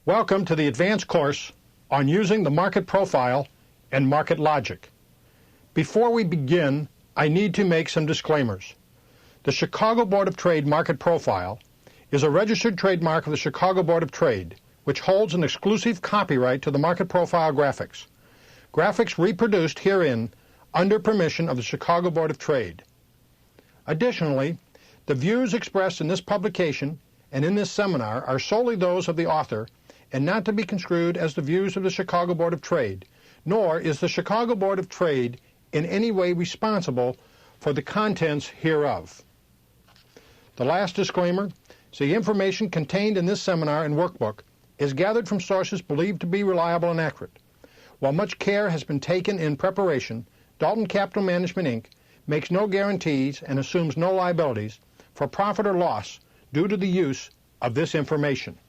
Welcome to the advanced course on using the market profile and market logic. Before we begin, I need to make some disclaimers. The Chicago Board of Trade Market Profile is a registered trademark of the Chicago Board of Trade, which holds an exclusive copyright to the market profile graphics. Graphics reproduced herein under permission of the Chicago Board of Trade. Additionally, the views expressed in this publication and in this seminar are solely those of the author and not to be construed as the views of the Chicago Board of Trade, nor is the Chicago Board of Trade in any way responsible for the contents hereof. The last disclaimer is the information contained in this seminar and workbook is gathered from sources believed to be reliable and accurate. While much care has been taken in preparation, Dalton Capital Management, Inc. makes no guarantees and assumes no liabilities for profit or loss due to the use of this information.